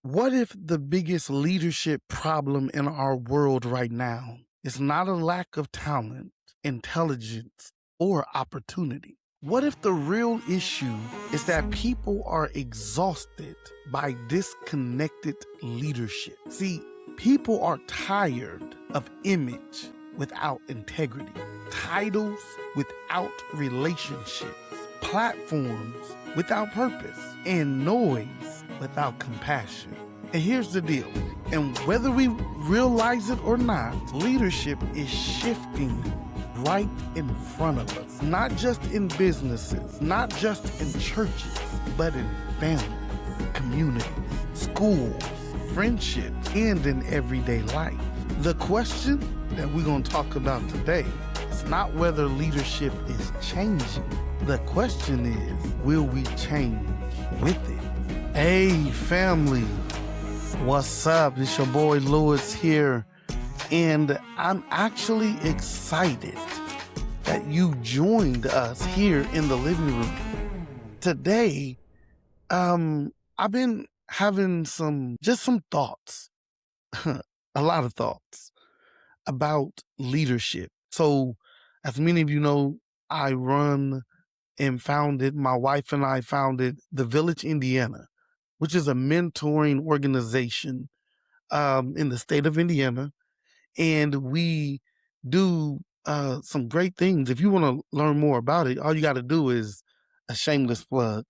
What if the biggest leadership problem in our world right now is not a lack of talent, intelligence, or opportunity? What if the real issue is that people are exhausted by disconnected leadership? See, people are tired of image without integrity, titles without relationships, platforms without purpose, and noise without compassion. And here's the deal, and whether we realize it or not, leadership is shifting right in front of us, not just in businesses, not just in churches, but in families, communities, schools, friendships, and in everyday life. The question that we're going to talk about today is not whether leadership is changing. The question is, will we change with it? Hey, family. What's up? It's your boy Lewis here. And I'm actually excited that you joined us here in the living room. Today, I've been having some thoughts, a lot of thoughts about leadership. So, as many of you know, I run and founded, my wife and I founded The Village, Indiana, which is a mentoring organization in the state of Indiana. And we do some great things. If you want to learn more about it, all you got to do is a shameless plug.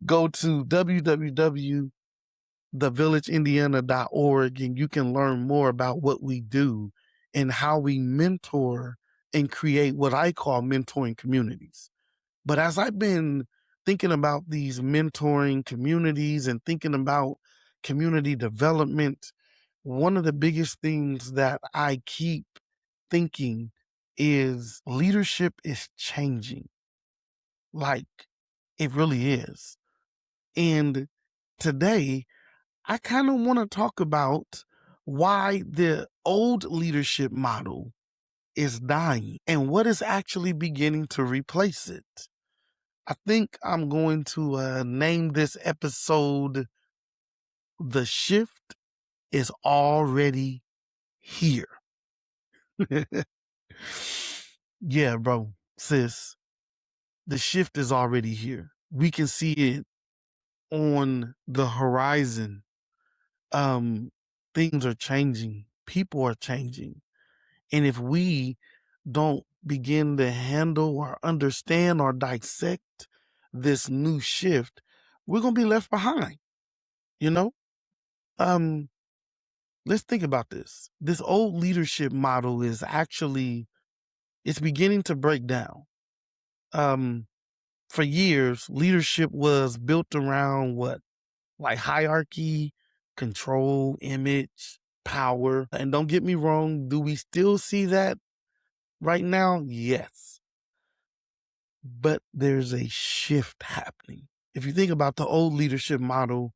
Go to www.thevillageindiana.org and you can learn more about what we do and how we mentor and create what I call mentoring communities. But as I've been thinking about these mentoring communities and thinking about community development, one of the biggest things that I keep thinking is leadership is changing. Like, it really is. And today, I kind of want to talk about why the old leadership model is dying and what is actually beginning to replace it. I think I'm going to name this episode The Shift is Already Here. Yeah, bro, sis, the shift is already here. We can see it on the horizon. Things are changing. People are changing. And if we don't begin to handle or understand or dissect this new shift, we're going to be left behind, you know? Let's think about this. This old leadership model is actually, it's beginning to break down. For years, leadership was built around what? Like hierarchy, control, image, power. And don't get me wrong, do we still see that right now? Yes. But there's a shift happening. If you think about the old leadership model,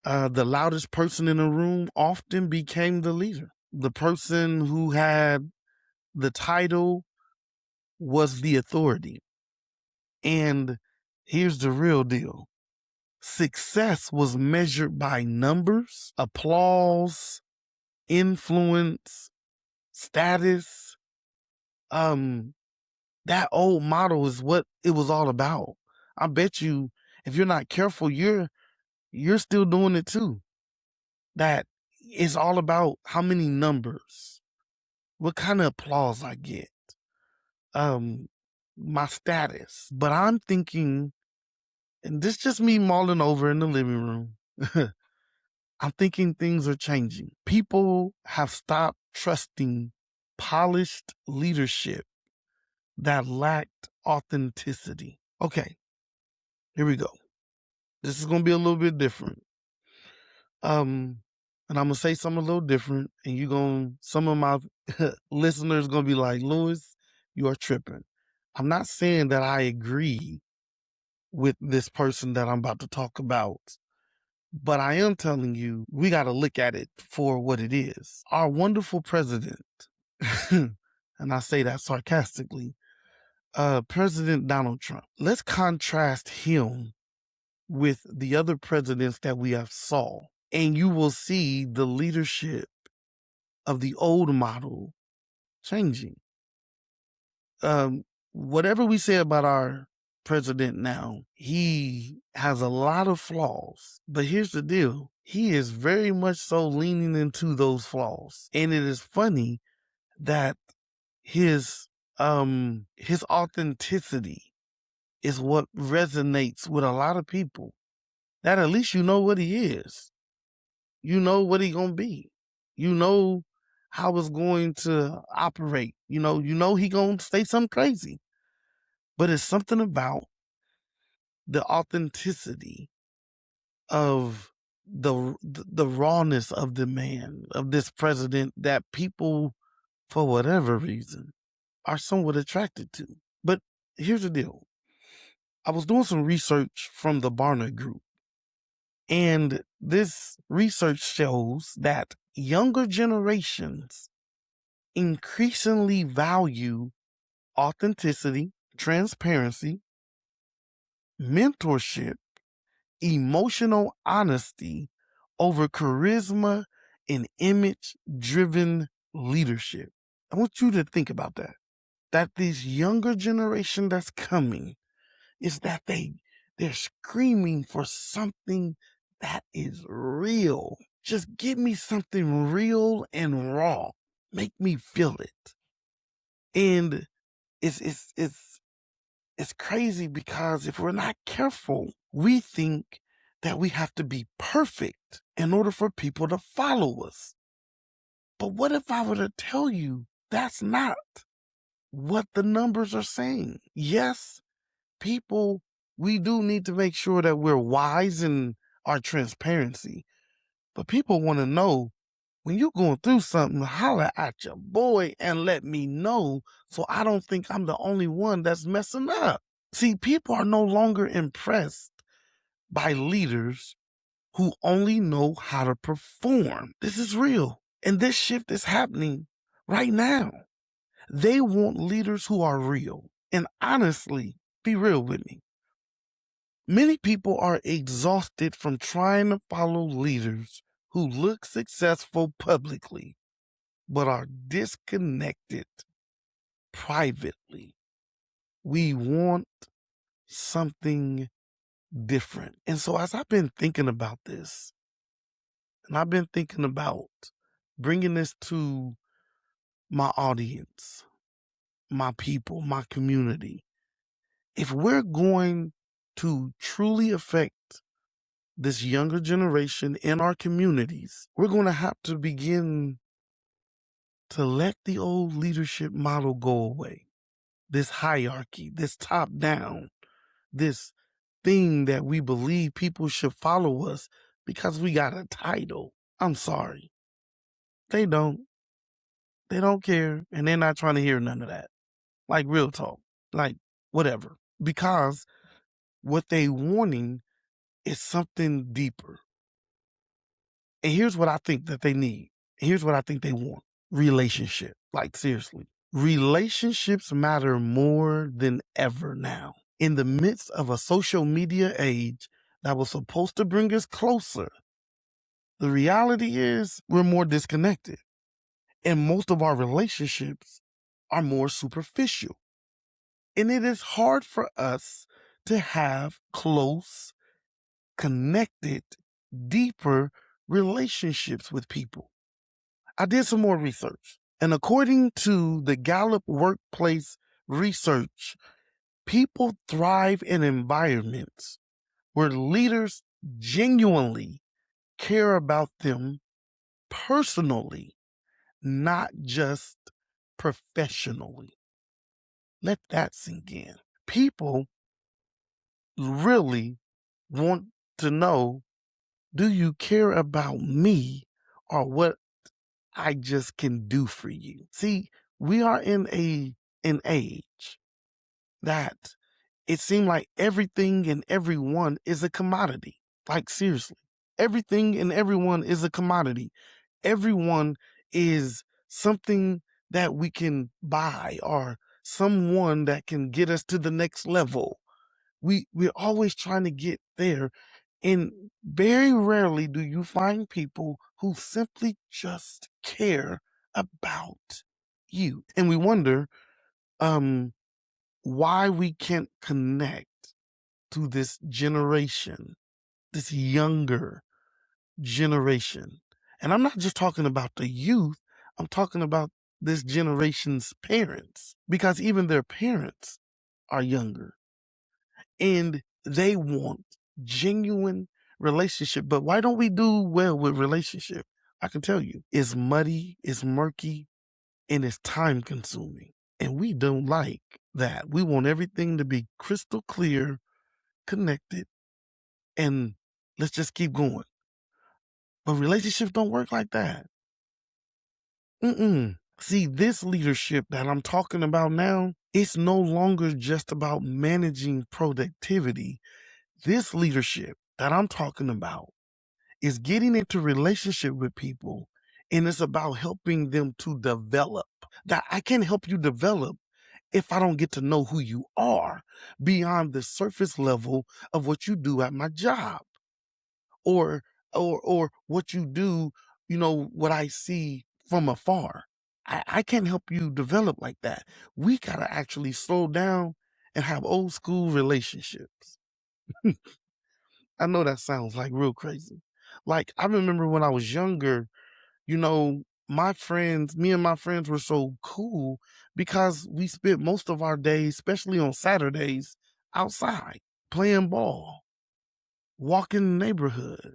the loudest person in a room often became the leader. The person who had the title was the authority. And here's the real deal. Success was measured by numbers, applause, influence, status. That old model is what it was all about. I bet you if you're not careful, you're still doing it too. That is all about how many numbers, what kind of applause I get, my status. But I'm thinking, and this just me mulling over in the living room. I'm thinking things are changing. People have stopped trusting polished leadership that lacked authenticity. Okay, here we go. This is going to be a little bit different. And I'm going to say something a little different, and some of my listeners going to be like, Lewis, you are tripping. I'm not saying that I agree with this person that I'm about to talk about, but I am telling you, we got to look at it for what it is. Our wonderful president, and I say that sarcastically, President Donald Trump. Let's contrast him with the other presidents that we have saw, and you will see the leadership of the old model changing. Whatever we say about our president now, he has a lot of flaws, but here's the deal. He is very much so leaning into those flaws. And it is funny that his authenticity is what resonates with a lot of people. That at least you know what he is. You know what he gonna be. You know how it's going to operate. You know he gonna say something crazy. But it's something about the authenticity of the rawness of the man, of this president, that people, for whatever reason, are somewhat attracted to. But here's the deal. I was doing some research from the Barna Group, and this research shows that younger generations increasingly value authenticity, transparency, mentorship, emotional honesty over charisma and image-driven leadership. I want you to think about that. That this younger generation that's coming is that they're screaming for something that is real. Just give me something real and raw. Make me feel it. And it's crazy because if we're not careful, we think that we have to be perfect in order for people to follow us. But what if I were to tell you that's not what the numbers are saying? Yes, people, we do need to make sure that we're wise in our transparency. But people want to know, when you're going through something, holler at your boy and let me know so I don't think I'm the only one that's messing up. See, people are no longer impressed by leaders who only know how to perform. This is real. And this shift is happening right now. They want leaders who are real. And honestly, be real with me. Many people are exhausted from trying to follow leaders who look successful publicly, but are disconnected privately. We want something different. And so as I've been thinking about this, and I've been thinking about bringing this to my audience, my people, my community, if we're going to truly affect this younger generation in our communities, we're going to have to begin to let the old leadership model go away. This hierarchy, this top down, this thing that we believe people should follow us because we got a title. I'm sorry. They don't. They don't care, and they're not trying to hear none of that. Like, real talk. Like, whatever. Because what they wanting is something deeper. And here's what I think that they need. Here's what I think they want. Relationship. Like, seriously. Relationships matter more than ever now. In the midst of a social media age that was supposed to bring us closer, the reality is we're more disconnected. And most of our relationships are more superficial. And it is hard for us to have close, connected, deeper relationships with people. I did some more research. And according to the Gallup Workplace Research, people thrive in environments where leaders genuinely care about them personally, not just professionally. Let that sink in. People really want to know, do you care about me or what I just can do for you? See, we are in an age that it seems like everything and everyone is a commodity. Like, seriously, everything and everyone is a commodity. Everyone is something that we can buy or someone that can get us to the next level. We're always trying to get there. And very rarely do you find people who simply just care about you. And we wonder why we can't connect to this generation, this younger generation. And I'm not just talking about the youth, I'm talking about this generation's parents, because even their parents are younger and they want genuine relationship. But why don't we do well with relationship? I can tell you, it's muddy, it's murky, and it's time consuming. And we don't like that. We want everything to be crystal clear, connected, and let's just keep going. But relationships don't work like that. See, this leadership that I'm talking about now, it's no longer just about managing productivity. This leadership that I'm talking about is getting into relationship with people, and it's about helping them to develop. That I can't help you develop if I don't get to know who you are beyond the surface level of what you do at my job, or what you do, what I see from afar. I can't help you develop like that. We gotta actually slow down and have old school relationships. I know that sounds like real crazy. Like, I remember when I was younger, me and my friends were so cool because we spent most of our days, especially on Saturdays, outside playing ball, walking the neighborhood.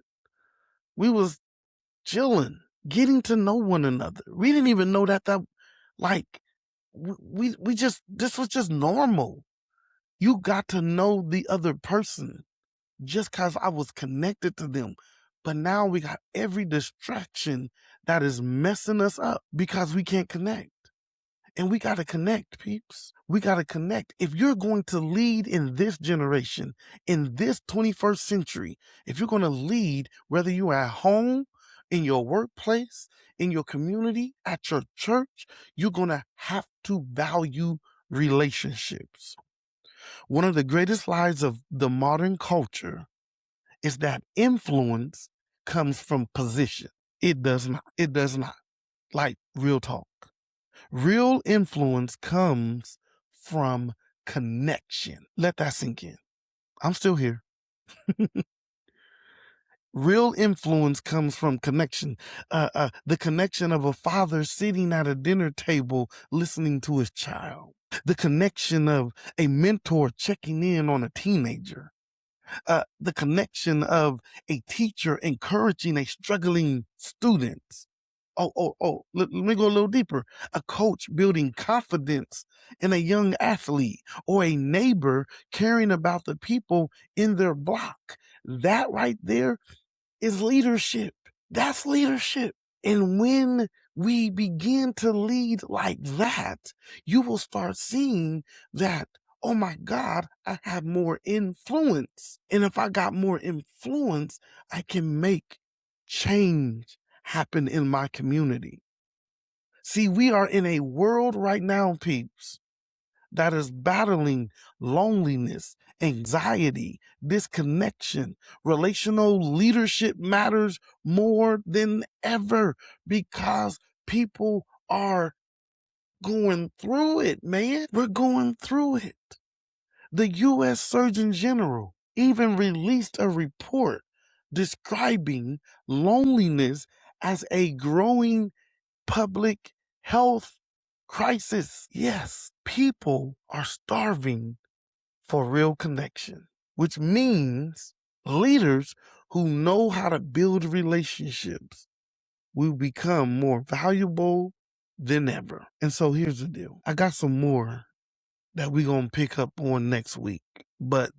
We was chilling, getting to know one another. We didn't even know that like we just this was just normal. You got to know the other person just because I was connected to them. But now we got every distraction that is messing us up because we can't connect. And we got to connect, peeps. We got to connect. If you're going to lead in this generation, in this 21st century, if you're going to lead, whether you're at home, in your workplace, in your community, at your church, you're going to have to value relationships. One of the greatest lies of the modern culture is that influence comes from position. It does not. It does not. Like, real talk. Real influence comes from connection. Let that sink in. I'm still here. Real influence comes from connection. The connection of a father sitting at a dinner table listening to his child. The connection of a mentor checking in on a teenager. The connection of a teacher encouraging a struggling student. Let me go a little deeper. A coach building confidence in a young athlete, or a neighbor caring about the people in their block. That right there is leadership. That's leadership. And when we begin to lead like that, you will start seeing that, oh my God, I have more influence. And if I got more influence, I can make change happen in my community. See, we are in a world right now, peeps, that is battling loneliness, anxiety, disconnection. Relational leadership matters more than ever because people are going through it, man. We're going through it. The U.S. Surgeon General even released a report describing loneliness as a growing public health crisis. Yes, people are starving for real connection, which means leaders who know how to build relationships will become more valuable than ever. And so here's the deal. I got some more that we're going to pick up on next week, but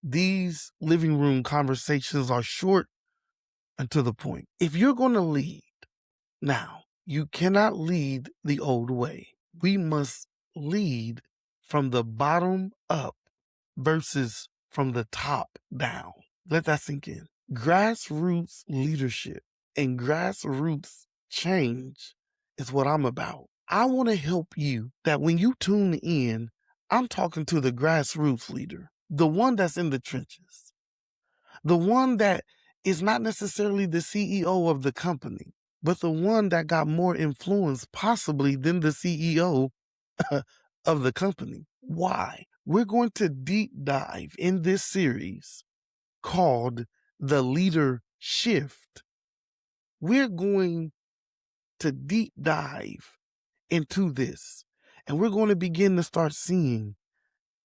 these living room conversations are short and to the point. If you're going to lead now, you cannot lead the old way. We must lead from the bottom up versus from the top down. Let that sink in. Grassroots leadership and grassroots change is what I'm about. I want to help you that when you tune in, I'm talking to the grassroots leader, the one that's in the trenches, the one that is not necessarily the CEO of the company, but the one that got more influence possibly than the CEO of the company. Why? We're going to deep dive in this series called The Leader Shift. We're going to deep dive into this, and we're going to begin to start seeing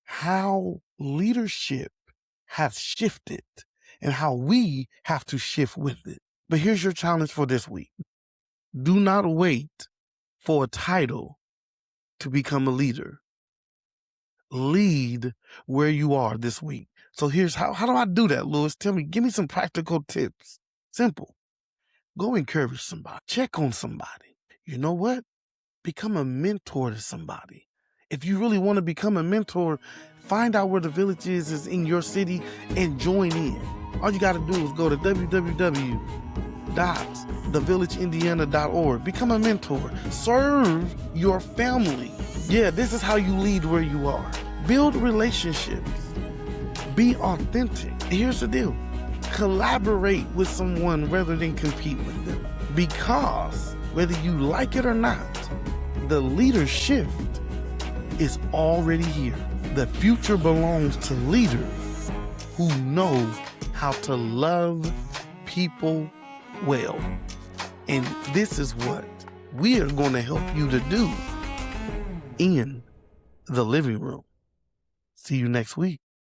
how leadership has shifted and how we have to shift with it. But here's your challenge for this week. Do not wait for a title to become a leader. Lead where you are this week. So here's how do I do that, Lewis? Tell me, give me some practical tips. Simple. Go encourage somebody. Check on somebody. You know what? Become a mentor to somebody. If you really want to become a mentor, find out where the village is in your city and join in. All you got to do is go to www.thevillageindiana.org. Become a mentor. Serve your family. Yeah, this is how you lead where you are. Build relationships. Be authentic. Here's the deal. Collaborate with someone rather than compete with them. Because whether you like it or not, the leader shift is already here. The future belongs to leaders who know how to love people well. And this is what we are going to help you to do in the living room. See you next week.